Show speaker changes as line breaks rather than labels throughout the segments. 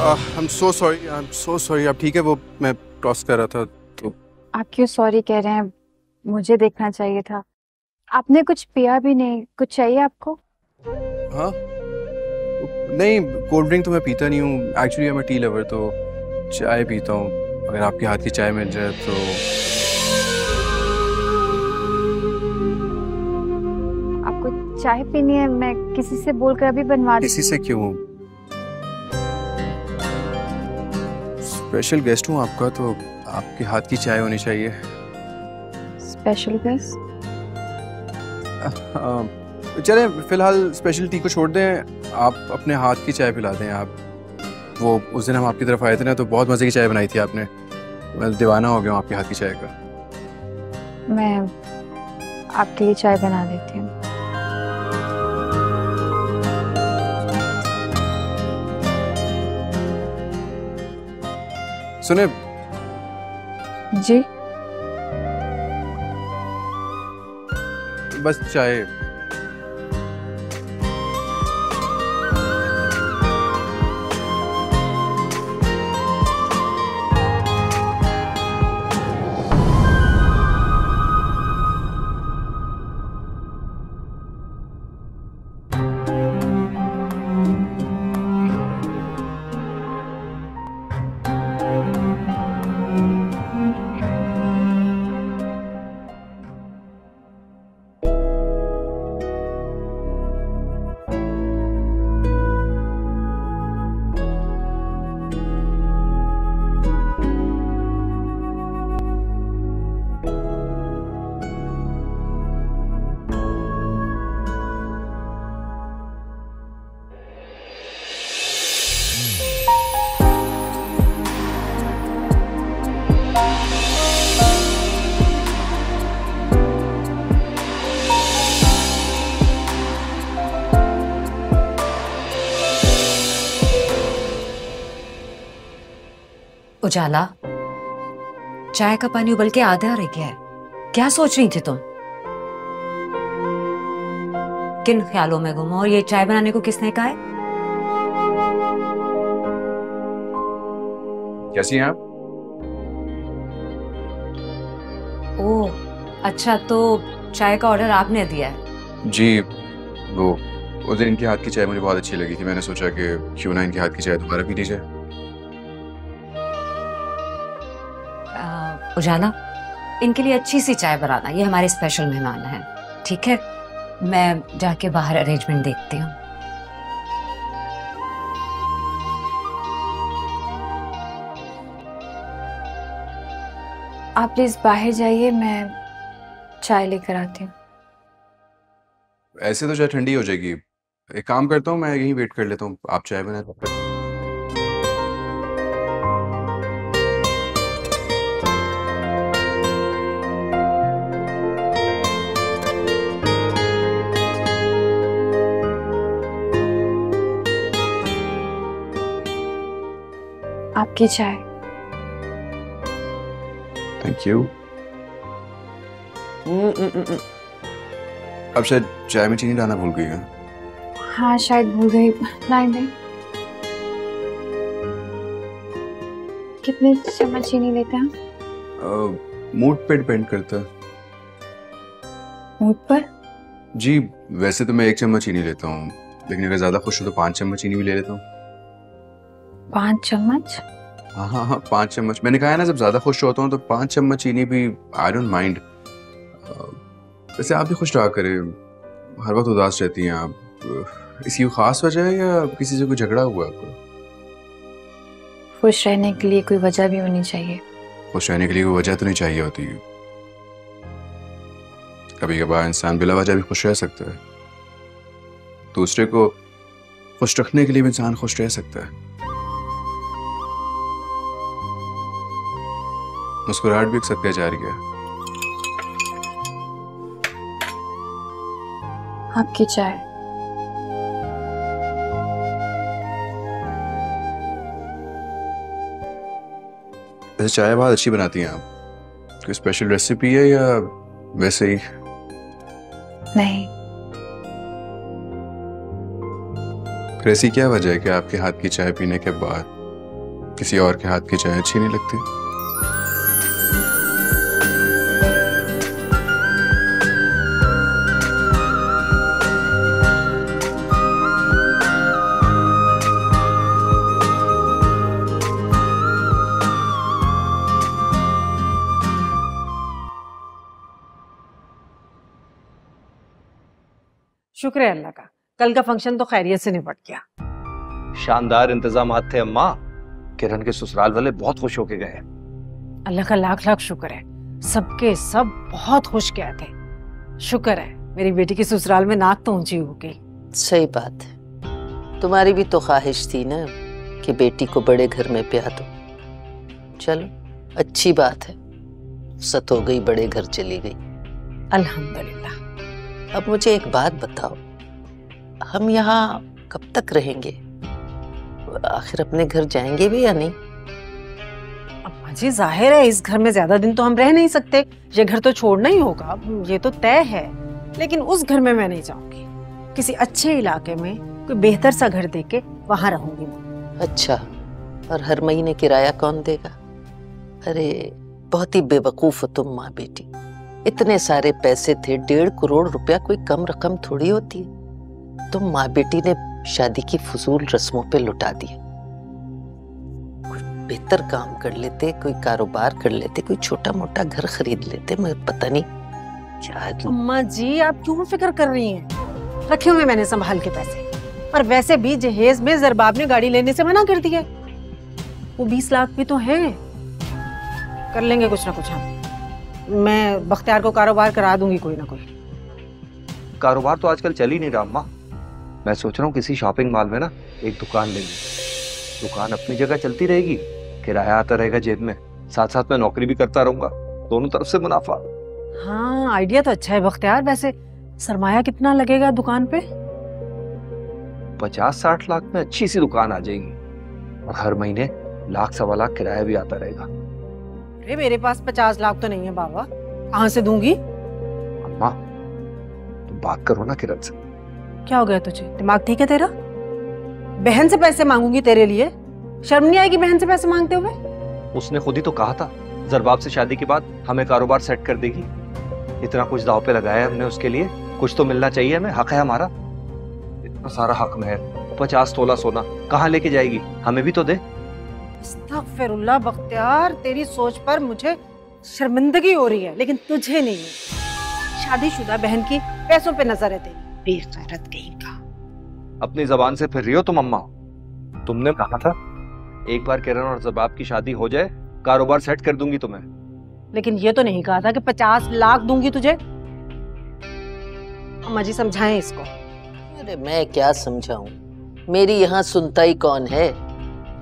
I am so sorry. आप ठीक है? वो मैं क्रॉस कर रहा था तो।
आप क्यों सॉरी कह रहे हैं? मुझे देखना चाहिए था। आपने कुछ पिया भी नहीं। कुछ चाहिए आपको?
हाँ, नहीं, कोल्ड ड्रिंक तो मैं पीता नहीं हूँ एक्चुअली। मैं टी लवर, तो चाय पीता हूँ। अगर आपके हाथ की चाय मिल जाए तो।
आपको चाय पीनी है? मैं किसी से बोलकर अभी बनवा
किसी
दूँ।
से क्यों? स्पेशल गेस्ट हूँ आपका, तो आपके हाथ की चाय होनी चाहिए।
Special guest?
चले फिलहाल स्पेशल टी को छोड़ दें। आप अपने हाथ की चाय पिला दें। आप वो उस दिन हम आपकी तरफ आए थे ना, तो बहुत मज़े की चाय बनाई थी आपने। मैं दीवाना हो गया हूँ आपके हाथ की चाय का।
मैं आपके लिए चाय बना देती हूँ।
सुने,
जी?
बस चाय।
उजाला, चाय का पानी उबल के आधा रह गया है। क्या सोच रही थी तुम? किन ख्यालों में गुम हो? और ये चाय बनाने को किसने कहा है?
कैसी हैं आप?
ओह अच्छा, तो चाय का ऑर्डर आपने दिया है?
जी, वो उस दिन इनके हाथ की चाय मुझे बहुत अच्छी लगी थी। मैंने सोचा कि क्यों ना इनके हाथ की चाय दोबारा पी ली जाए।
उजाला, इनके लिए अच्छी सी चाय बनाना। ये हमारे स्पेशल मेहमान हैं, ठीक है? मैं जाके बाहर अरेंजमेंट देखती हूँ।
आप प्लीज बाहर जाइए, मैं चाय लेकर आती हूँ।
ऐसे तो चाय ठंडी हो जाएगी। एक काम करता हूँ, मैं यहीं वेट कर लेता हूँ, आप चाय बना तब तक।
आपकी चाय।
Thank you. अब शायद चाय में चीनी डालना भूल गई है।
हाँ शायद भूल गई। लाइन। कितने चम्मच चीनी लेते हैं?
मूड पे डिपेंड करता है।
मूड पर?
जी, वैसे तो मैं 1 चम्मच चीनी लेता हूँ, लेकिन अगर ज्यादा खुश हो तो 5 चम्मच चीनी भी ले लेता हूँ।
5 चम्मच?
हाँ हाँ हाँ, 5 चम्मच। मैंने कहा है ना, जब ज्यादा खुश होता हूँ तो 5 चम्मच चीनी भी आई डोंट माइंड। वैसे आप भी खुश रहा करें, हर वक्त उदास रहती हैं आप। इसकी कोई खास वजह है या किसी से कोई झगड़ा हुआ है आपको?
खुश रहने के लिए कोई वजह भी होनी चाहिए।
खुश रहने के लिए कोई वजह तो नहीं चाहिए होती। कभी कभार इंसान बिला वजह भी खुश रह सकता है। दूसरे को खुश रखने के लिए भी इंसान खुश रह सकता है। मुस्कुराहट भी एक सदका जारिया है।
आपकी चाय।
वैसे चाय बहुत अच्छी बनाती हैं आप। कोई स्पेशल रेसिपी है या वैसे ही?
नहीं।
ऐसी क्या वजह है कि आपके हाथ की चाय पीने के बाद किसी और के हाथ की चाय अच्छी नहीं लगती।
शुक्र है अल्लाह का, कल का फंक्शन तो खैरियत से निपट गया।
शानदार इंतजामात थे अम्मा। किरण के ससुराल वाले बहुत खुश होके गए।
अल्लाह का लाख लाख शुक्र है, सबके सब बहुत खुश गए थे। शुक्र है मेरी बेटी की ससुराल में नाक तो ऊंची हो गई।
सही बात है, तुम्हारी भी तो ख्वाहिश थी ना कि बेटी को बड़े घर में ब्याह दो। चलो अच्छी बात है, सत हो गई, बड़े घर चली गई।
अल्हम्दुलिल्लाह।
अब मुझे एक बात बताओ, हम यहाँ कब तक रहेंगे? आखिर अपने घर जाएंगे भी या नहीं?
अम्मा जी जाहिर है इस घर में ज्यादा दिन तो हम रह नहीं सकते, ये घर तो छोड़ना ही होगा, ये तो तय है। लेकिन उस घर में मैं नहीं जाऊंगी, किसी अच्छे इलाके में कोई बेहतर सा घर देके वहां रहूंगी मैं।
अच्छा, और हर महीने किराया कौन देगा? अरे बहुत ही बेवकूफ हो तुम माँ बेटी। इतने सारे पैसे थे, 1.5 करोड़ रुपया कोई कम रकम थोड़ी होती है। तुम माँ बेटी ने शादी की फजूल रस्मों पे लुटा दिए। कोई बेहतर काम कर लेते, कोई कारोबार कर लेते, कोई छोटा मोटा घर खरीद लेते। मैं पता नहीं क्या।
अम्मा जी आप क्यों फिक्र कर रही हैं? रखे हुए मैंने संभाल के पैसे, और वैसे भी जहेज में जरबाब ने गाड़ी लेने से मना कर दिया। वो 20 लाख भी तो हैं, कर लेंगे कुछ ना कुछ हम। मैं बख्तियार को कारोबार करा दूंगी कोई ना कोई।
कारोबार तो आजकल चल ही नहीं रहा अम्मा। मैं सोच रहा हूँ किसी शॉपिंग मॉल में ना एक दुकान ले लूं। दुकान अपनी जगह चलती रहेगी, किराया आता रहेगा जेब में, साथ साथ मैं नौकरी भी करता रहूंगा, दोनों तरफ से मुनाफा।
हाँ आइडिया तो अच्छा है बख्तियार। वैसे सरमाया कितना लगेगा दुकान पे?
50-60 लाख में अच्छी सी दुकान आ जाएगी, और हर महीने 1-1.25 लाख किराया भी आता रहेगा।
अरे मेरे पास 50 लाख तो नहीं है बाबा, कहाँ से दूंगी?
अम्मा तुम बात करो ना किरण से।
क्या हो गया तुझे, दिमाग ठीक है तेरा? बहन से पैसे मांगूंगी तेरे लिए? शर्म नहीं आएगी बहन से पैसे मांगते हुए?
उसने खुद ही तो कहा था जरबाब से शादी के बाद हमें कारोबार सेट कर देगी। इतना कुछ दाव पे लगाया हमने उसके लिए, कुछ तो मिलना चाहिए हमें, हक है हमारा। इतना सारा हक में है, 50 तोला सोना कहाँ लेके जाएगी, हमें भी तो दे।
अस्तगफिरुल्लाह बख्तियार, तेरी सोच पर मुझे शर्मिंदगी हो रही है, लेकिन तुझे नहीं है। शादीशुदा बहन की पैसों पे नजर है तेरी, बेगैरत कहीं का।
अपनी जबान से फिर रही हो तुम अम्मा। तुमने कहा था एक बार किरण और जरबाब की शादी हो जाए कारोबार सेट कर दूंगी तुम्हें।
लेकिन ये तो नहीं कहा था कि 50 लाख दूंगी तुझे। अम्मा जी समझाएं इसको।
अरे मैं क्या समझाऊं, मेरी यहाँ सुनता ही कौन है,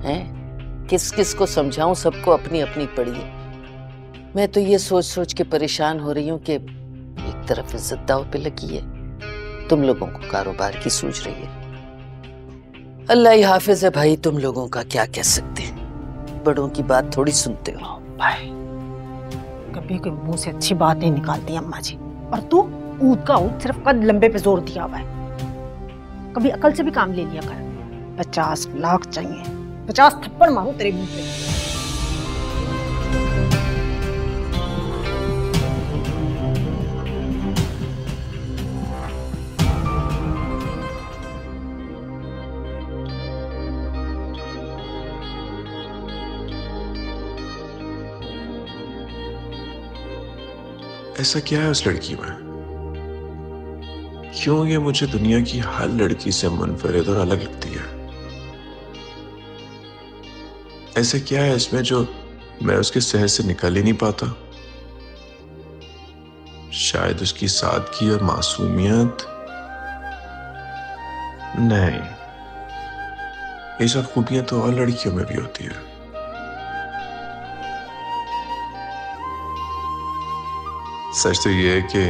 हैं? किस किस को समझाऊं, सबको अपनी अपनी पड़ी है। मैं तो ये सोच सोच के परेशान हो रही हूँ कि एक तरफ इज्जत दांव पे लगी है, तुम लोगों को कारोबार की सूझ रही है। अल्लाह ही हाफिज है भाई, तुम लोगों का क्या कह सकते हैं, बड़ों की बात थोड़ी सुनते हो भाई।
कभी कोई मुंह से अच्छी बात नहीं निकालती अम्मा जी, और तू ऊँट का ऊँट सिर्फ कद लंबे पे जोर दिया हुआ है। कभी अकल से भी काम ले लिया कर। 50 लाख चाहिए, 50 थप्पड़ मारूं तेरे मुंह पे।
ऐसा क्या है उस लड़की में? क्यों ये मुझे दुनिया की हर लड़की से मुनफरिद और अलग लगती है? ऐसा क्या है इसमें जो मैं उसके सहज से निकल ही नहीं पाता? शायद उसकी सादगी और मासूमियत? नहीं, ये सब खूबियां तो और लड़कियों में भी होती है। सच तो ये है कि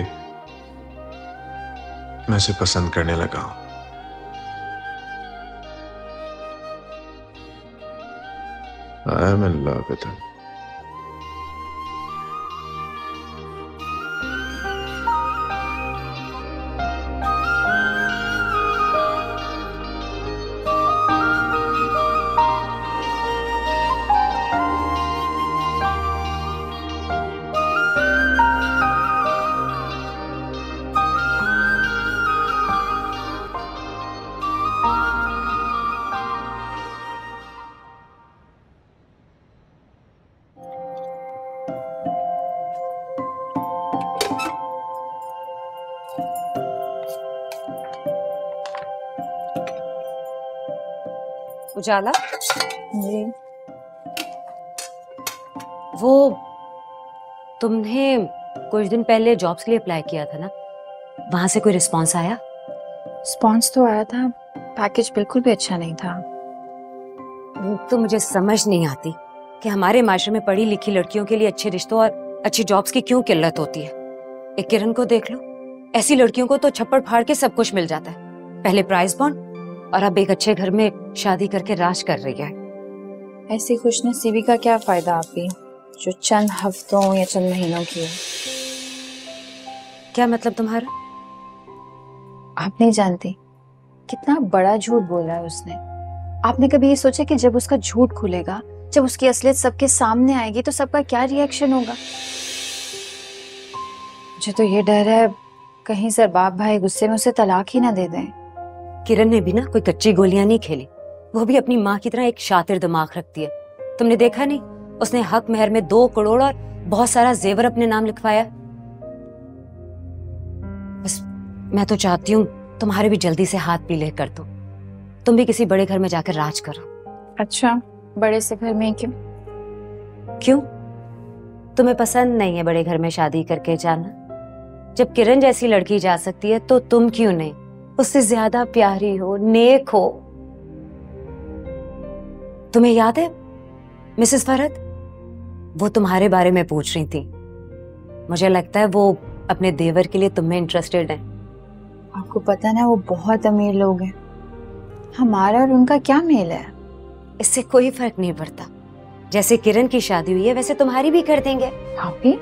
मैं उसे पसंद करने लगा हूं। I am in love with him.
Ujala,
ji
वो तुमने कुछ दिन पहले जॉब्स के लिए अप्लाई किया था ना, वहां से कोई रिस्पांस आया?
रिस्पॉन्स तो आया था, पैकेज बिल्कुल भी अच्छा नहीं था।
तो मुझे समझ नहीं आती कि हमारे माशरे में पढ़ी लिखी लड़कियों के लिए अच्छे रिश्तों और अच्छी जॉब्स की क्यों किल्लत होती है। एक किरण को देख लो, ऐसी लड़कियों को तो छप्पड़ फाड़ के सब कुछ मिल जाता है। पहले प्राइज बॉन्ड और अब एक अच्छे घर में शादी करके राज कर रही है।
ऐसी खुशनसीबी का क्या फायदा आप भी, जो चंद हफ्तों या चंद महीनों की है।
क्या मतलब तुम्हारा?
आप नहीं जानती कितना बड़ा झूठ बोला है उसने। आपने कभी ये सोचा कि जब उसका झूठ खुलेगा, जब उसकी असलियत सबके सामने आएगी, तो सबका क्या रिएक्शन होगा? मुझे तो ये डर है कहीं सरबाब भाई गुस्से में उसे तलाक ही ना दे दें।
किरण ने भी ना कोई कच्ची गोलियां नहीं खेली, वो भी अपनी माँ की तरह एक शातिर दिमाग रखती है। तुमने देखा नहीं, उसने हक मेहर में 2 करोड़ और बहुत सारा जेवर अपने नाम लिखवाया। बस मैं तो चाहती हूँ तुम्हारे भी जल्दी से हाथ पीले कर दो, तुम भी किसी बड़े घर में जाकर राज करो।
अच्छा, बड़े से घर में क्यों?
क्यों? तुम्हें पसंद नहीं है बड़े घर में शादी करके जाना? जब किरण जैसी लड़की जा सकती है तो तुम क्यों नहीं? उससे ज्यादा प्यारी हो, नेक हो। तुम्हें याद है मिसेस फरहत, वो तुम्हारे बारे में पूछ रही थी। मुझे लगता है वो अपने देवर के लिए तुम्हें इंटरेस्टेड है।
आपको पता ना, वो बहुत अमीर लोग हैं। हमारा और उनका क्या मेल है?
इससे कोई फर्क नहीं पड़ता। जैसे किरण की शादी हुई है वैसे तुम्हारी भी कर देंगे।
भाभी,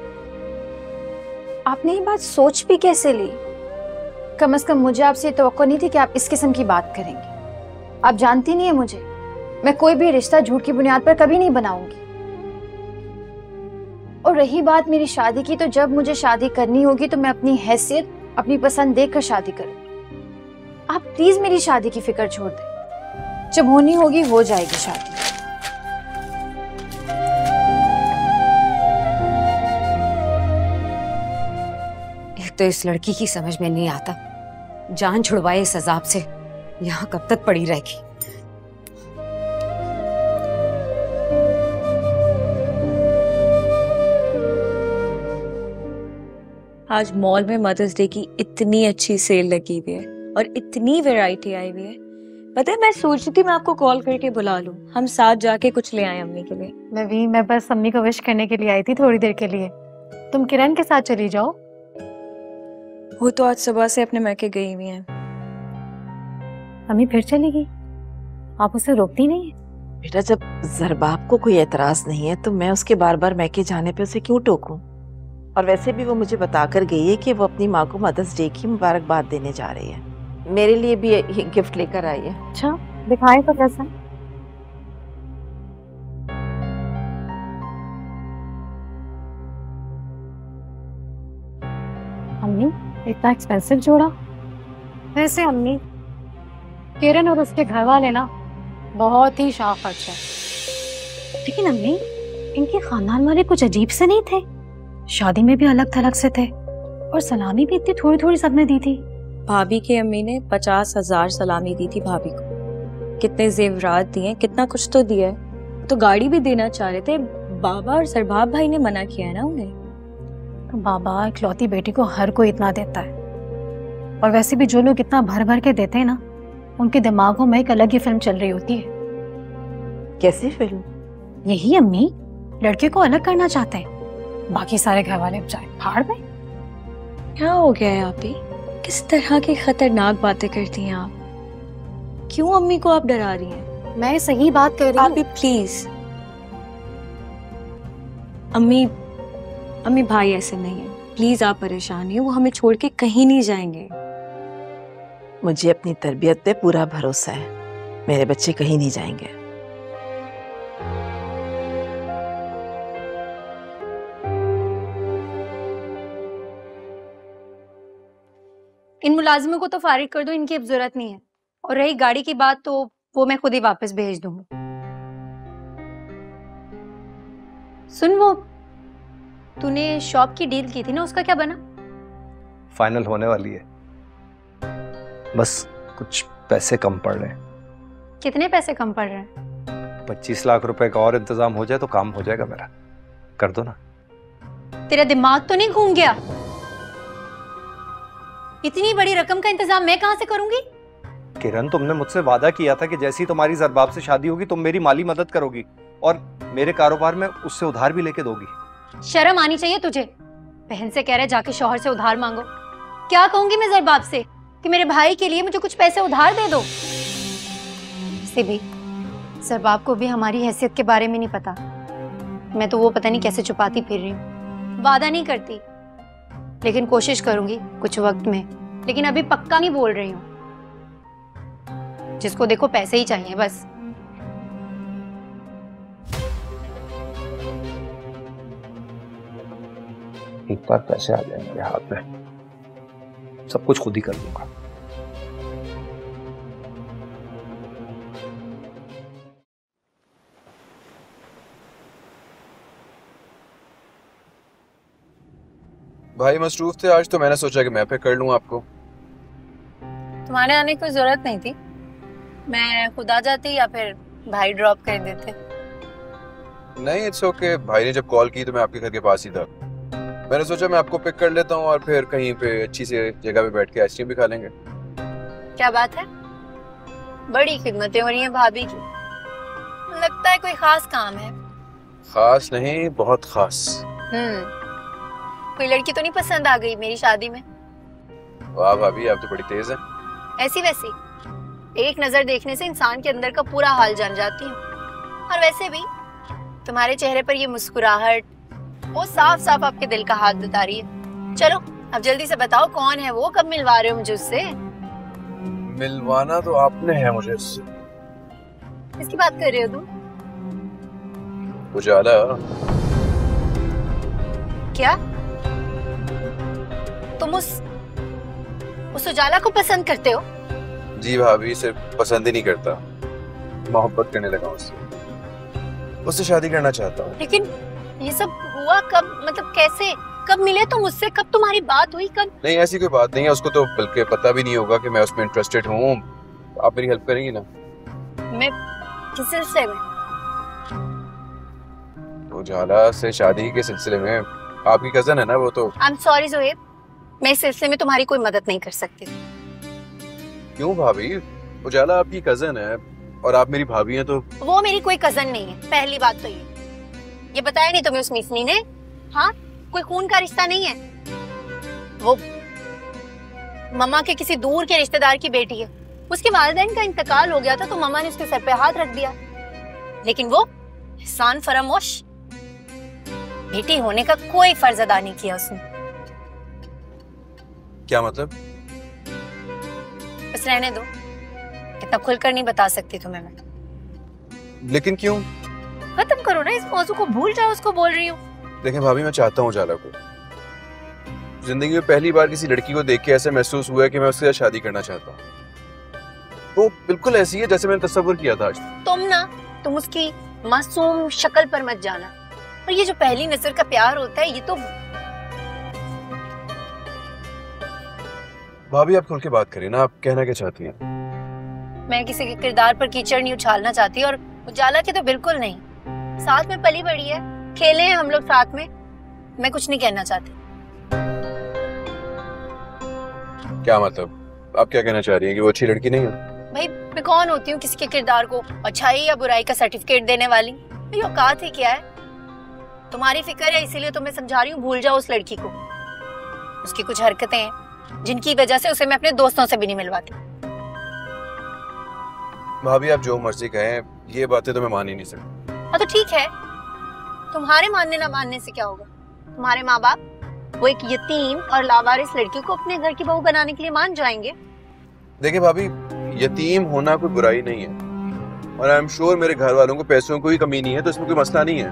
आपने ये बात सोच भी कैसे ली? कम से कम मुझे आपसे ये तवक्को नहीं थी कि आप इस किस्म की बात करेंगे। आप जानती नहीं है मुझे, मैं कोई भी रिश्ता झूठ की बुनियाद पर कभी नहीं बनाऊंगी। और रही बात मेरी शादी की, तो जब मुझे शादी करनी होगी तो मैं अपनी हैसियत, अपनी पसंद देखकर शादी करूंगी। आप प्लीज मेरी शादी की फिक्र छोड़ दें। जब होनी होगी हो जाएगी शादी।
एक तो इस लड़की की समझ में नहीं आता, जान छुड़वाए इस अजाब से यहाँ कब तक पड़ी रहेगी।
आज मॉल में मदर्स डे की इतनी अच्छी सेल लगी हुई है और इतनी वैरायटी आई हुई है। पता है, मैं सोच रही थी मैं आपको कॉल करके बुला लूं, हम साथ जाके कुछ ले आए अम्मी के लिए।
मैं बस अम्मी को विश करने के लिए आई थी थोड़ी देर के लिए। तुम किरण के साथ चली जाओ।
वो तो आज सुबह से अपने मैके गई हुई हैं।
अम्मी फिर चलेगी, आप उसे रोकती नहीं है?
बेटा, जब जरबाब को कोई एतराज नहीं है तो मैं उसके बार बार मैके जाने पे उसे क्यों टोकूं? और वैसे भी वो मुझे बता कर गई है कि वो अपनी माँ को मदर्स डे की मुबारकबाद देने जा रही है। मेरे लिए भी ये गिफ्ट लेकर आई है।
अच्छा, दिखाएं तो कैसा? अम्मी, इतना एक्सपेंसिव जोड़ा? वैसे अम्मी, किरण और उसके घर वाले ना बहुत ही शाह खर्च है। लेकिन अम्मी, इनके खानदान वाले कुछ अजीब से नहीं थे? शादी में भी अलग थलग से थे और सलामी भी इतनी थोड़ी थोड़ी सबने दी थी।
भाभी की अम्मी ने 50,000 सलामी दी थी भाभी को। कितने जेवरात दिए, कितना कुछ तो दिया है। तो गाड़ी भी देना चाह रहे थे, बाबा और सरबाब भाई ने मना किया है ना उन्हें।
तो बाबा, इकलौती बेटी को हर कोई इतना देता है। और वैसे भी जो लोग इतना भर भर के देते हैं ना, उनके दिमागों में एक अलग ही फिल्म चल रही होती है।
कैसी फिल्म?
यही अम्मी, लड़के को अलग करना चाहते हैं, बाकी सारे घर वाले जाए फाड़ में।
क्या हो गया है आप ही? किस तरह की खतरनाक बातें करती हैं आप? क्यों अम्मी को आप डरा रही हैं?
मैं सही बात कर रही
आप
हूँ।
भी प्लीज। अम्मी, अम्मी भाई ऐसे नहीं है, प्लीज आप परेशान नहीं हो, वो हमें छोड़ के कहीं नहीं जाएंगे।
मुझे अपनी तरबियत पे पूरा भरोसा है, मेरे बच्चे कहीं नहीं जाएंगे।
इन मुलाजिमों को तो फारिग कर दो, इनकी अब जरूरत नहीं है। और रही गाड़ी की बात, तो वो मैं खुद ही वापस भेज दूंगी। सुन, वो तूने शॉप की डील की थी ना, उसका क्या बना?
फाइनल होने वाली है, बस कुछ पैसे कम पड़ रहे हैं।
कितने पैसे कम पड़ रहे हैं?
25 लाख रुपए का और इंतजाम हो जाए तो काम हो जाएगा मेरा। कर दो ना।
तेरा दिमाग तो नहीं घूम गया? इतनी बड़ी रकम का इंतजाम मैं कहां से करूंगी?
किरण, तुमने मुझसे वादा किया था कि जैसी तुम्हारी ज़रबाब से शादी होगी तुम मेरी माली मदद करोगी और मेरे कारोबार में उससे उधार भी लेके दोगी।
शर्म आनी चाहिए तुझे। बहन से कह रहे जाके शौहर से उधार मांगो। क्या कहूंगी मैं ज़रबाब से कि मेरे भाई के लिए मुझे कुछ पैसे उधार दे दो? से भी ज़रबाब को भी हमारी हैसियत के बारे में नहीं पता। मैं तो वो पता नहीं कैसे छुपाती फिर रही हूँ। वादा नहीं करती, लेकिन कोशिश करूंगी कुछ वक्त में। लेकिन अभी पक्का नहीं बोल रही हूँ। जिसको देखो पैसे ही चाहिए बस।
एक बार पैसे आ जाए मेरे हाथ में, सब कुछ खुद ही कर दूंगा।
भाई मसरूफ थे आज, तो मैंने सोचा कि मैं पिक कर लूं आपको।
तुम्हारे आने की जरूरत नहीं थी। मैं खुद आ जाती या फिर भाई ड्रॉप कर देते।
नहीं, इट्स ओके। भाई ने जब कॉल की तो मैं आपके घर के पास ही था। मैंने सोचा मैं आपको पिक कर लेता हूँ और फिर कहीं पे अच्छी सी जगह पे बैठ के आइसक्रीम भी खा लेंगे।
क्या बात है, बड़ी खिदमतें हो रही हैं भाभी की। लगता है कोई खास काम है।
खास नहीं, बहुत खास।
कोई लड़की तो नहीं पसंद आ गई मेरी शादी में?
वाह भाभी, आप तो बड़ी तेज हैं।
ऐसी वैसी एक नजर देखने से इंसान के अंदर का पूरा हाल जान जाती हूँ। और वैसे भी तुम्हारे चेहरे पर ये मुस्कुराहट वो साफ साफ आपके दिल का हाथ बता रही है। चलो अब जल्दी से बताओ कौन है वो, कब मिलवा रहे हो मुझे उससे?
मिलवाना तो आपने है मुझे उससे।
किसकी बात कर रहे हो तुम?
उजाला।
क्या तुम उस उजाला को पसंद करते हो?
जी भाभी, सिर्फ पसंद ही नहीं करता, मोहब्बत करने लगा उससे शादी करना चाहता हूँ।
लेकिन ये सब हुआ कब, मतलब कैसे, कब मिले तुम उससे, कब तुम्हारी बात हुई, कब?
नहीं, ऐसी कोई बात नहीं है। उसको तो बल्कि पता भी नहीं होगा कि मैं उसमें इंटरेस्टेड हूँ। आप मेरी हेल्प करेंगी ना?
मैं किस सिलसिले में?
उजाला से शादी के सिलसिले में। आपकी कजन है ना वो तो।
आई एम सॉरी जोहेब, मैं इस सिलसिले में तुम्हारी कोई मदद नहीं कर सकती।
क्यों भाभी? उजाला आपकी कजन है और आप मेरी भाभी हैं तो। वो
मेरी कोई कजन नहीं है, पहली बात तो ये बताया नहीं तुम्हें उस मिसनी ने? हाँ, कोई खून का रिश्ता नहीं है। वो मम्मा के किसी दूर के रिश्तेदार की बेटी है। उसके वालिदैन का इंतकाल हो गया था तो मम्मा ने उसके सर पे हाथ रख दिया। लेकिन वो एहसान फरामोश, बेटी होने का कोई फर्ज अदा नहीं किया उसने।
क्या मतलब?
बस रहने दो, इतना खुलकर नहीं बता सकती तुम्हें मैं।
लेकिन क्यों?
खत्म करो ना इस मौजू को, भूल जाओ उसको बोल रही हूँ।
देखें भाभी, मैं चाहता हूँ उजाला को। जिंदगी में पहली बार किसी लड़की को देख के ऐसे महसूस हुआ है कि मैं उसके साथ शादी करना चाहता हूँ। वो बिल्कुल ऐसी है जैसे मैंने तस्वीर किया था आज।
तुम उसकी मासूम शक्ल पर मत जाना। और ये जो पहली नजर का प्यार होता है, ये तो।
भाभी आप खुल के बात करें ना, आप कहना क्या चाहती हैं?
मैं किसी के किरदार पर कीचड़ नहीं उछालना चाहती, और उजाला की तो बिल्कुल नहीं। साथ में पली बड़ी है, खेले हैं हम लोग साथ में। मैं कुछ नहीं कहना चाहती।
क्या मतलब? आप क्या कहना चाह रही हैं कि वो अच्छी लड़की नहीं है?
भाई मैं कौन होती हूँ किसी के किरदार को अच्छाई या बुराई का सर्टिफिकेट देने वाली? ये औकात ही क्या है? तुम्हारी फिक्र है इसीलिए तो मैं समझा रही हूँ, भूल जाओ उस लड़की को। उसकी कुछ हरकतें हैं जिनकी वजह से उसे मैं अपने दोस्तों से भी नहीं मिलवाती।
भाभी आप जो मर्जी कहें, ये बातें तो मैं मान ही नहीं सकती।
हाँ तो ठीक है, तुम्हारे मानने ना मानने से क्या होगा? तुम्हारे माँ बाप वो एक यतीम और लावारिस लड़की को अपने घर की बहू बनाने के लिए मान जाएंगे।
देखिए भाभी, यतीम होना कोई बुराई नहीं है, और आई एम श्योर मेरे घर वालों को पैसों की कोई कमी नहीं है, तो इसमें कोई मसला नहीं है।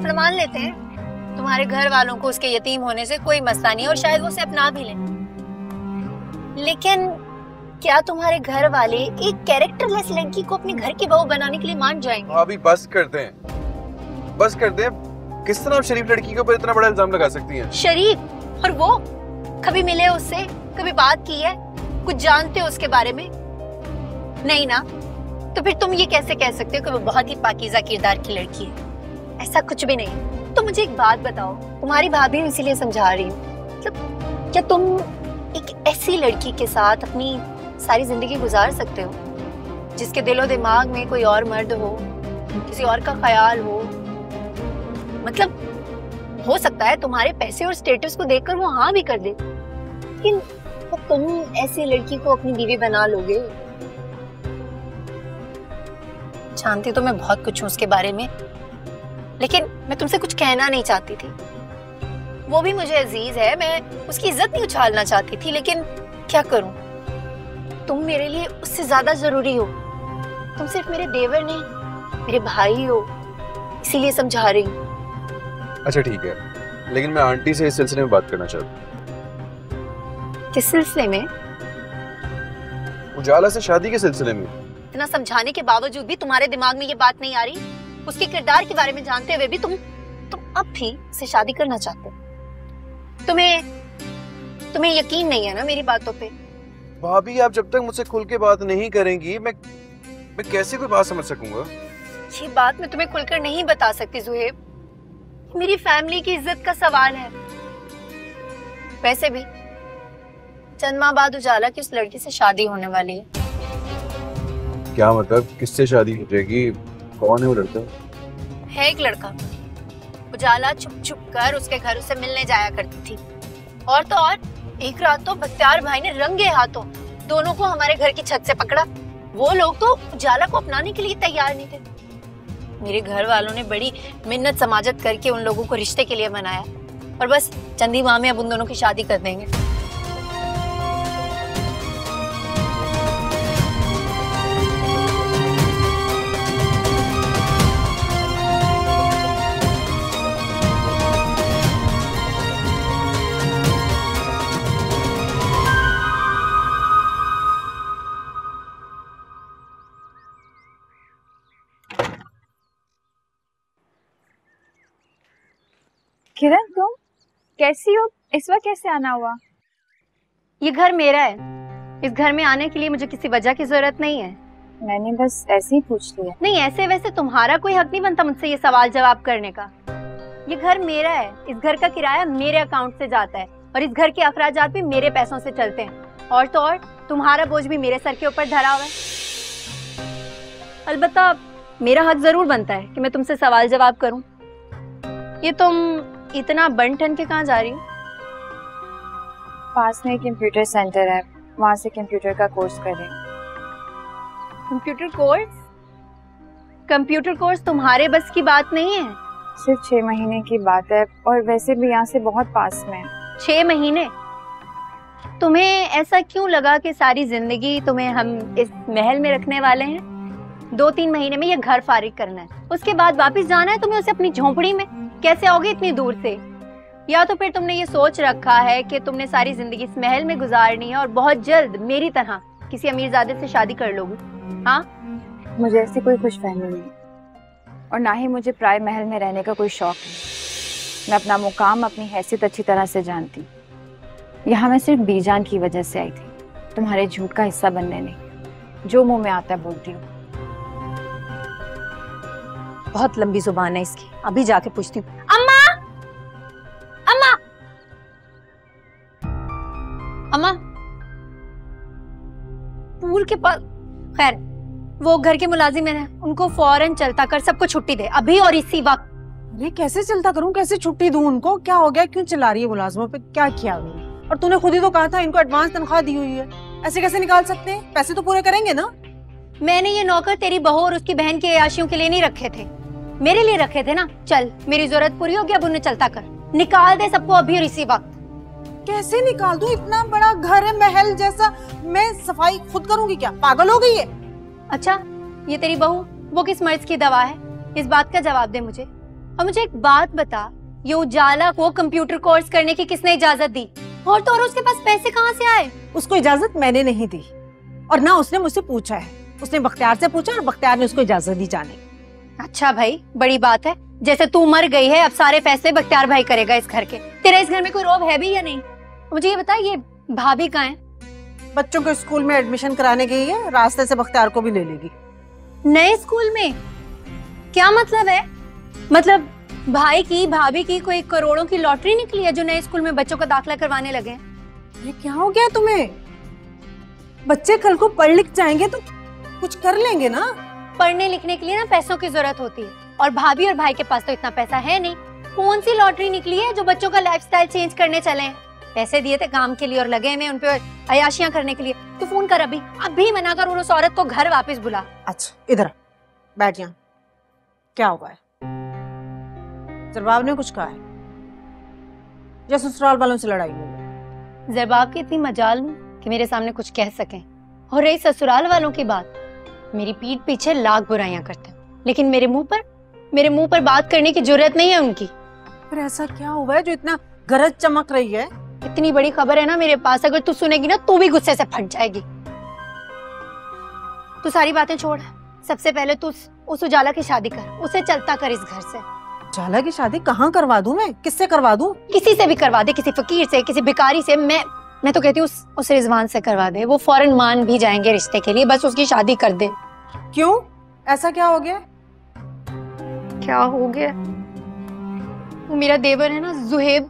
पर मान लेते हैं तुम्हारे घर वालों को उसके यतीम होने से कोई मसला नहीं है और शायद वो उसे अपना भी लें। लेकिन क्या तुम्हारे घर वाले एक कैरेक्टरलेस लड़की को अपने घर की बहू बनाने के लिए मान जाएंगे?
भाभी बस कर दें, बस कर दें। किस तरह आप शरीफ लड़की के ऊपर इतना बड़ा इल्जाम लगा सकती हैं?
शरीफ? और वो कभी मिले उससे, कभी बात की है, कुछ जानते हो उसके बारे में? नहीं ना, तो फिर तुम ये कैसे कह सकते हो कि वो बहुत ही पाकीज़ा किरदार की लड़की है? ऐसा कुछ भी नहीं। तो मुझे एक बात बताओ, तुम्हारी भाभी इसीलिए समझा रही हूँ, मतलब क्या तुम एक ऐसी लड़की के साथ अपनी सारी जिंदगी गुजार सकते हो जिसके दिलो दिमाग में कोई और मर्द हो, किसी और का ख्याल हो? मतलब हो सकता है तुम्हारे पैसे और स्टेटस को देखकर वो हाँ भी कर दे, लेकिन तो तुम ऐसी लड़की को अपनी बीवी बना लोगे? जानती तो मैं बहुत कुछ हूँ उसके बारे में, लेकिन मैं तुमसे कुछ कहना नहीं चाहती थी। वो भी मुझे अजीज है, मैं उसकी इज्जत नहीं उछालना चाहती थी, लेकिन क्या करूं? तुम मेरे लिए उससे ज्यादा जरूरी हो। तुम सिर्फ मेरे देवर नहीं, मेरे भाई हो, इसीलिए समझा रही हूँ।
अच्छा ठीक है, लेकिन मैं आंटी से इस सिलसिले में बात करना चाहता हूँ।
किस सिलसिले में?
उजाला से शादी के सिलसिले में।
इतना समझाने के बावजूद भी तुम्हारे दिमाग में ये बात नहीं आ रही? उसके किरदार के बारे में जानते हुए भी तुम अब भी उससे शादी करना चाहते हो? तुम्हें यकीन नहीं है ना मेरी बातों पे?
भाभी आप जब तक मुझसे खुल के बात नहीं करेंगी मैं कैसे कोई बात समझ सकूंगा?
ये बात मैं तुम्हें खुलकर नहीं बता सकती ज़ुहैब, मेरी फैमिली की इज्जत का सवाल है। वैसे भी चंद माह बाद उजाला की उस लड़की से शादी होने वाली है।
क्या मतलब, किससे शादी हो जाएगी? कौन है वो लड़का?
है एक लड़का, उजाला छुप छुप कर उसके घर उसे मिलने जाया करती थी, और तो और एक रात तो बख्तियार भाई ने रंगे हाथों दोनों को हमारे घर की छत से पकड़ा। वो लोग तो उजाला को अपनाने के लिए तैयार नहीं थे। मेरे घर वालों ने बड़ी मिन्नत समाजत करके उन लोगों को रिश्ते के लिए मनाया, और बस चंदी माह में अब उन दोनों की शादी कर देंगे।
किरण तुम कैसी हो? इस वक्त कैसे आना हुआ?
ये घर मेरा है, इस घर में आने के लिए मुझे किसी वजह की जरूरत नहीं है।
मैंने बस ऐसे ही पूछ लिया।
नहीं, ऐसे वैसे तुम्हारा कोई हक नहीं बनता मुझसे ये सवाल जवाब करने का। ये घर मेरा है, इस घर का किराया मेरे अकाउंट से जाता है, और इस घर के अखराजात भी मेरे पैसों से चलते हैं, और तो और तुम्हारा बोझ भी मेरे सर के ऊपर धरा हुआ है। अलबत्ता मेरा हक जरूर बनता है कि मैं तुमसे सवाल जवाब करूं। ये तुम इतना बन ठन के कहाँ जा रही हो?
पास में कंप्यूटर सेंटर है, वहाँ से कंप्यूटर का कोर्स कर रही हूँ।
Computer course? कंप्यूटर कोर्स तुम्हारे बस की बात नहीं है।
सिर्फ 6 महीने की बात है, और वैसे भी यहाँ से बहुत पास में है।
6 महीने? तुम्हें ऐसा क्यों लगा कि सारी जिंदगी तुम्हें हम इस महल में रखने वाले हैं? 2-3 महीने में ये घर फारिग करना है, उसके बाद वापस जाना है तुम्हें उसे अपनी झोंपड़ी में। कैसे आओगे इतनी दूर से? या तो फिर तुमने ये सोच रखा है कि तुमने सारी जिंदगी इस महल में गुजारनी है और बहुत जल्द मेरी तरह किसी अमीरजादे से शादी कर लोगे? हाँ,
मुझे ऐसी कोई खुशफहमी नहीं, और ना ही मुझे प्राय महल में रहने का कोई शौक है। मैं अपना मुकाम, अपनी हैसियत अच्छी तरह से जानती हूँ। यहाँ मैं सिर्फ बीजान की वजह से आई थी, तुम्हारे झूठ का हिस्सा बनने नहीं। जो मुंह में आता है बोलती हूँ।
बहुत लंबी जुबान है इसकी, अभी जाके पूछती हूँ। अम्मा, अम्मा, अम्मा, पूल के पास। खैर, वो घर के मुलाजिम है, उनको फौरन चलता कर सबको छुट्टी दे, अभी और इसी वक्त।
अरे कैसे चलता करूं, कैसे छुट्टी दूं उनको? क्या हो गया, क्यों चिल्ला रही है मुलाजिमों पे? क्या किया उन्होंने? और तूने खुद ही तो कहा था इनको एडवांस तनख्वाह दी हुई है, ऐसे कैसे निकाल सकते हैं? पैसे तो पूरे करेंगे ना।
मैंने ये नौकर तेरी बहू और उसकी बहन के अयाशियों के लिए नहीं रखे थे, मेरे लिए रखे थे ना। चल, मेरी जरूरत पूरी हो गई, अब उन्हें चलता कर, निकाल दे सबको अभी और इसी वक्त।
कैसे निकाल दूं? इतना बड़ा घर है, महल जैसा, मैं सफाई खुद करूंगी क्या? पागल हो गई है?
अच्छा, ये तेरी बहू वो किस मर्ज की दवा है? इस बात का जवाब दे मुझे। और मुझे एक बात बता, ये उजाला को कंप्यूटर कोर्स करने की किसने इजाजत दी? और तो और उसके पास पैसे कहाँ से आए?
उसको इजाजत मैंने नहीं दी, और ना उसने मुझसे पूछा है। उसने बख्तियार से पूछा और बख्तियार ने उसको इजाजत दी जाने।
अच्छा भाई, बड़ी बात है। जैसे तू मर गई है, अब सारे फैसले बख्तियार भाई करेगा इस घर के। तेरा इस घर में कोई रौब है भी या नहीं? मुझे ये बता, ये भाभी कहाँ है?
बच्चों के स्कूल में एडमिशन कराने गई है, रास्ते से बख्तियार को भी ले लेगी।
नए स्कूल में? क्या मतलब है? मतलब भाई की भाभी की कोई करोड़ों की लॉटरी निकली है जो नए स्कूल में बच्चों का दाखिला करवाने लगे हैं?
ये क्या हो गया तुम्हें? बच्चे कल को पढ़ लिख जाएंगे तो कुछ कर लेंगे ना।
पढ़ने लिखने के लिए ना पैसों की जरूरत होती है, और भाभी और भाई के पास तो इतना पैसा है नहीं। कौन सी लॉटरी निकली है जो बच्चों का लाइफस्टाइल चेंज करने चले हैं? पैसे दिए थे काम के लिए और लगे हुए उन पे अयाशियां करने के लिए। तू फोन कर, अभी मना कर और उस औरत को घर वापस बुला।
अच्छा इधर बैठ, यहाँ क्या हुआ है? जरबाब ने कुछ कहा है या ससुराल वालों से लड़ाई हुई?
जरबाब की इतनी मजाल नहीं कि मेरे सामने कुछ कह सकें। और रही ससुराल वालों की बात, मेरी पीठ पीछे लाख बुराइयां करते हैं, लेकिन मेरे मुंह पर बात करने की जरूरत नहीं है उनकी।
फिर ऐसा क्या हुआ है जो इतना गरज चमक रही है?
इतनी बड़ी खबर है ना मेरे पास, अगर तू सुनेगी ना तू भी गुस्से से फट जाएगी। तू सारी बातें छोड़, सबसे पहले तू उस उजाला की शादी कर, उसे चलता कर इस घर से।
उजाला की शादी कहाँ करवा दूं मैं? किससे करवा दूं?
किसी से भी करवा दे, किसी फकीर से, किसी भिखारी से। मैं तो कहती हूँ उस रिजवान से करवा दे, वो फौरन मान भी जाएंगे रिश्ते के लिए, बस उसकी शादी कर दे।
क्यों, ऐसा क्या हो गया?
क्या हो गया? वो मेरा देवर है ना जुहेब,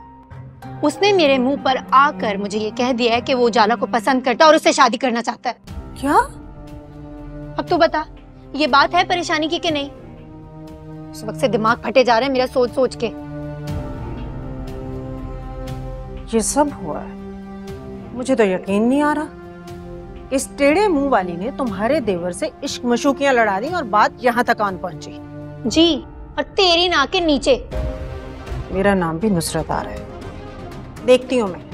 उसने मेरे मुंह पर आकर मुझे ये कह दिया है कि वो उजाला को पसंद करता है और उससे शादी करना चाहता है।
क्या?
अब तू बता, ये बात है परेशानी की कि नहीं? उस वक्त से दिमाग फटे जा रहा है मेरा सोच सोच के।
ये सब हुआ है? मुझे तो यकीन नहीं आ रहा। इस टेढ़े मुंह वाली ने तुम्हारे देवर से इश्क मशूकियां लड़ा दी और बात यहाँ तक आन पहुंची।
जी, और तेरी नाक के नीचे।
मेरा नाम भी नुसरत आ रहा है, देखती हूँ मैं।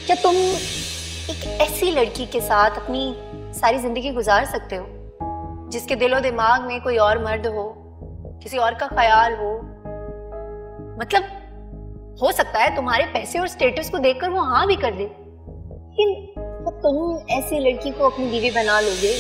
क्या तुम एक ऐसी लड़की के साथ अपनी सारी जिंदगी गुजार सकते हो जिसके दिलो दिमाग में कोई और मर्द हो, किसी और का ख्याल हो? मतलब हो सकता है तुम्हारे पैसे और स्टेटस को देखकर वो हाँ भी कर दे, लेकिन तुम ऐसी लड़की को अपनी बीवी बना लोगे?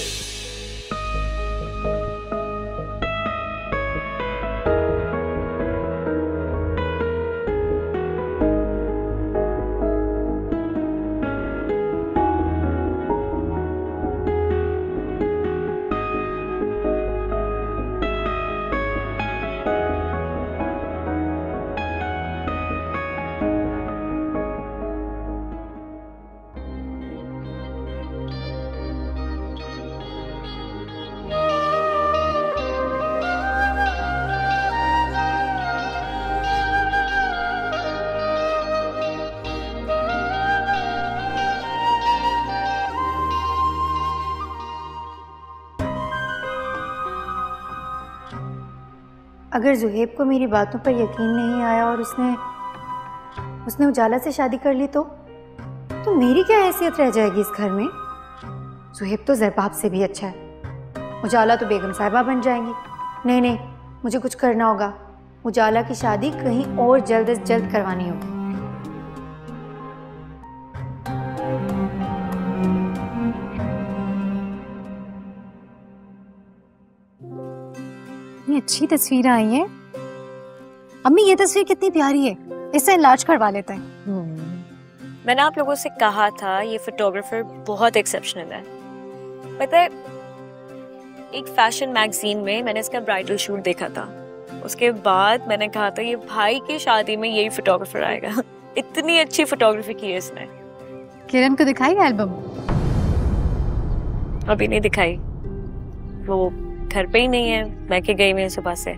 अगर जुहेब को मेरी बातों पर यकीन नहीं आया और उसने उजाला से शादी कर ली तो मेरी क्या हैसियत रह जाएगी इस घर में? जुहेब तो जरबाब से भी अच्छा है, उजाला तो बेगम साहिबा बन जाएंगी। नहीं, मुझे कुछ करना होगा। उजाला की शादी कहीं और जल्द से जल्द करवानी होगी।
अच्छी तस्वीरें आई हैं। अम्मी ये तस्वीर कितनी प्यारी है, इससे इलाज करवा लेते हैं।
मैंने आप लोगों से कहा था ये फोटोग्राफर बहुत एक्सेप्शनल है। पता है, एक फैशन मैगजीन में मैंने इसका ब्राइडल शूट देखा था, उसके बाद मैंने कहा था ये भाई की शादी में यही फोटोग्राफर आएगा। इतनी अच्छी फोटोग्राफी की है इसने।
किरण को दिखाई एल्बम?
अभी नहीं दिखाई, वो घर पे ही नहीं है, मैं के गई हुई सुबह से।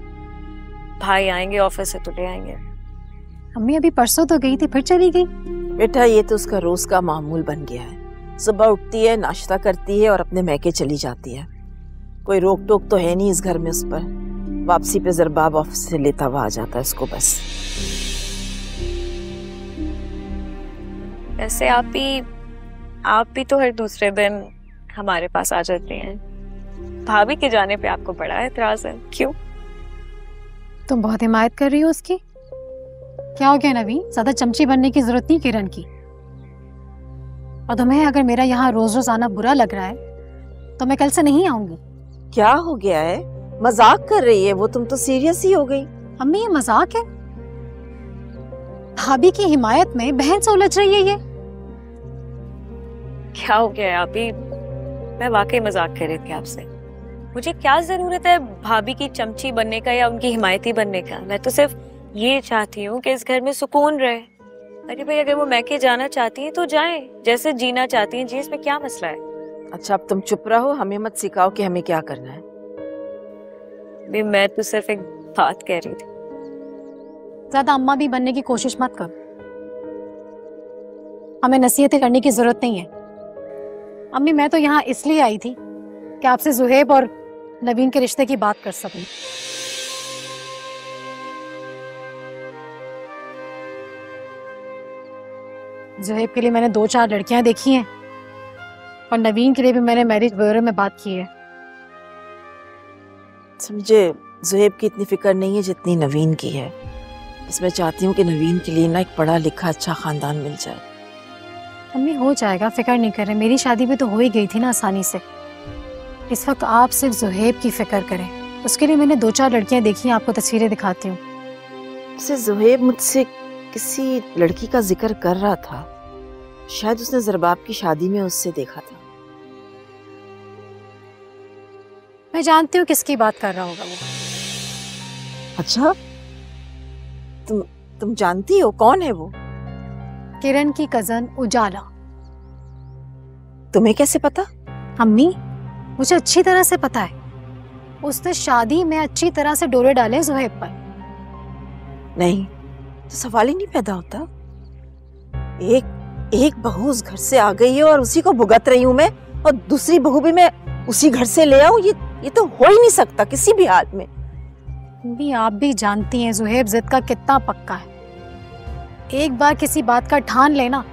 भाई आएंगे ऑफिस से तो ले आएंगे।
अम्मी अभी परसों तो गई थी, फिर चली गई।
बेटा ये तो उसका रोज का मामूल बन गया है। सुबह उठती है, नाश्ता करती है और अपने मैके चली जाती है। कोई रोक टोक तो है नहीं इस घर में उस पर। वापसी पे जरबाब ऑफिस से लेता हुआ आ जाता है उसको बस।
ऐसे आप भी तो हर दूसरे दिन हमारे पास आ जाती हैं। भाभी के जाने पे आपको बड़ा एतराज है, क्यों?
तुम बहुत हिमायत कर रही हो उसकी। क्या हो गया नवीन, ज्यादा चमची बनने की जरूरत नहीं किरण की। और तुम्हें अगर मेरा यहाँ रोज रोज आना बुरा लग रहा है तो मैं कल से नहीं आऊंगी।
क्या हो गया है? मजाक कर रही है वो, तुम तो सीरियस ही हो गई।
अम्मी ये मजाक है? भाभी की हिमायत में बहन से उलझ रही है ये।
क्या हो गया है अभी? मैं वाकई मजाक कर रही थी आपसे। मुझे क्या जरूरत है भाभी की चमची बनने का या उनकी हिमायती बनने का। मैं तो सिर्फ ये चाहती हूँ कि इस घर में सुकून रहे। अरे भाई अगर वो मैके जाना चाहती हैं तो जाएं, जैसे जीना चाहती हैं जी, इसमें क्या मसला है।
अच्छा अब तुम चुप रहो, हमें मत सिखाओ कि हमें क्या करना है।
भी मैं तो सिर्फ एक बात कह रही थी।
ज्यादा अम्मा भी बनने की कोशिश मत करो, हमें नसीहतें करने की जरूरत नहीं है। अम्मी मैं तो यहाँ इसलिए आई थी कि आपसे जुहेब और नवीन के रिश्ते की बात कर सकूं। जुहेब के लिए मैंने 2-4 लड़कियां देखी हैं और नवीन के लिए भी मैंने मैरिज ब्यूरो में बात की है।
समझे, जुहेब की इतनी फिक्र नहीं है जितनी नवीन की है। बस मैं चाहती हूँ कि नवीन के लिए ना एक पढ़ा लिखा अच्छा खानदान मिल जाए।
अम्मी हो जाएगा, फिक्र नहीं कर रहे। मेरी शादी भी तो हो ही गई थी ना आसानी से। इस वक्त आप सिर्फ जुहेब की फिक्र करें। उसके लिए मैंने 2-4 लड़कियां देखी हैं, आपको तस्वीरें दिखाती हूँ।
उसे जुहेब मुझसे किसी लड़की का जिक्र कर रहा था, शायद उसने ज़रबाब की शादी में उससे देखा था।
मैं जानती हूँ किसकी बात कर रहा होगा वो।
अच्छा तुम जानती हो कौन है वो?
किरण की कजन उजाला।
तुम्हें कैसे पता?
अम्मी मुझे अच्छी तरह से पता है। उसने शादी में अच्छी तरह से डोरे डाले जुहेब पर।
नहीं तो सवाल ही नहीं पैदा होता। एक बहू उस घर से आ गई है और उसी को भुगत रही हूँ मैं, और दूसरी बहू भी मैं उसी घर से ले आऊं। ये तो हो ही नहीं सकता किसी भी हाल में।
भी आप भी जानती हैं जुहेब जिद का कितना पक्का है। एक बार किसी बात का ठान लेना,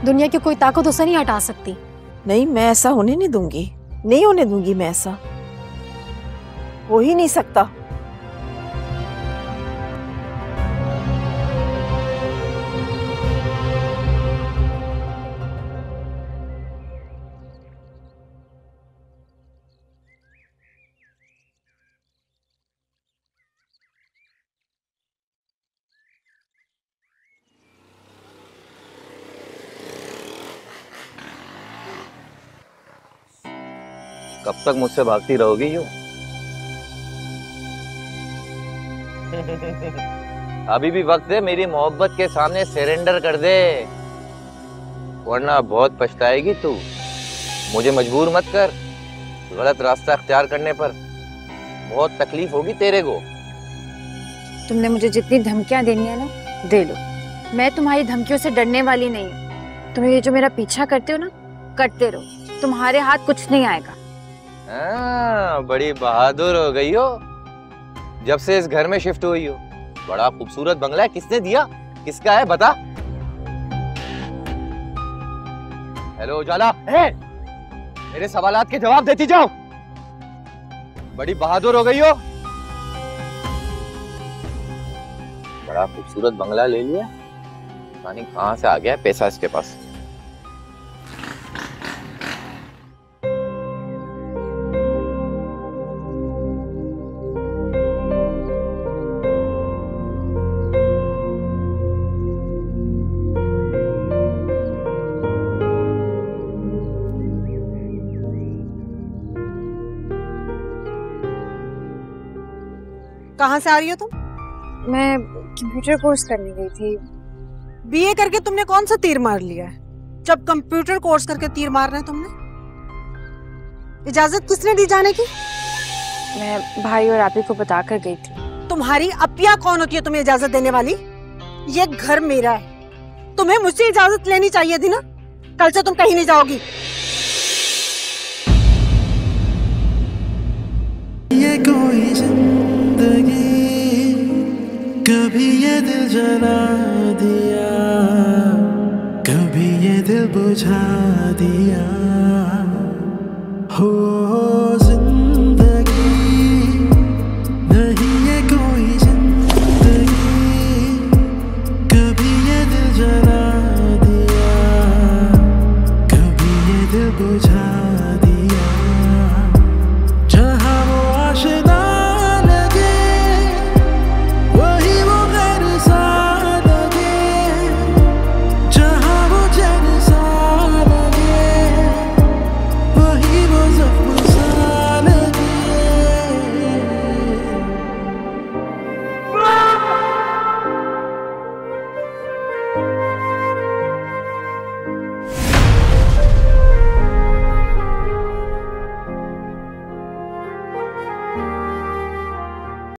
दुनिया की कोई ताकत उसे नहीं हटा सकती।
नहीं मैं ऐसा होने नहीं दूंगी, नहीं होने दूंगी मैं ऐसा। हो ही नहीं सकता।
कब तक मुझसे भागती रहोगी यूं? अभी भी वक्त है, मेरी मोहब्बत के सामने सरेंडर कर दे, वरना बहुत पछताएगी तू। मुझे मजबूर मत कर, गलत रास्ता अख्तियार करने पर बहुत तकलीफ होगी तेरे को।
तुमने मुझे जितनी धमकियां देनी है ना, दे लो। मैं तुम्हारी धमकियों से डरने वाली नहीं हूँ। तुम ये जो मेरा पीछा करते हो ना, करते रहो, तुम्हारे हाथ कुछ नहीं आएगा।
बड़ी बहादुर हो गई हो जब से इस घर में शिफ्ट हुई हो। बड़ा खूबसूरत बंगला है, किसने दिया, किसका है बता। हेलो उजाला, मेरे सवालात के जवाब देती जाओ। बड़ी बहादुर हो गई हो। बड़ा खूबसूरत बंगला ले लिया, पता नहीं कहां से आ गया पैसा इसके पास।
कहाँ से आ रही हो तुम?
मैं कंप्यूटर कोर्स करने गई थी।
बीए करके तुमने कौन सा तीर मार लिया है? जब कंप्यूटर कोर्स करके तीर मारना है तुमने। इजाजत किसने दी जाने की?
मैं भाई और आपी को बता कर गई थी।
तुम्हारी अपिया कौन होती है तुम्हें इजाजत देने वाली? ये घर मेरा है, तुम्हें मुझसे इजाजत लेनी चाहिए थी ना। कल से तुम कहीं नहीं जाओगी।
ये कोई जिंदगी कभी ये दिल जला दिया, कभी ये दिल बुझा दिया। हो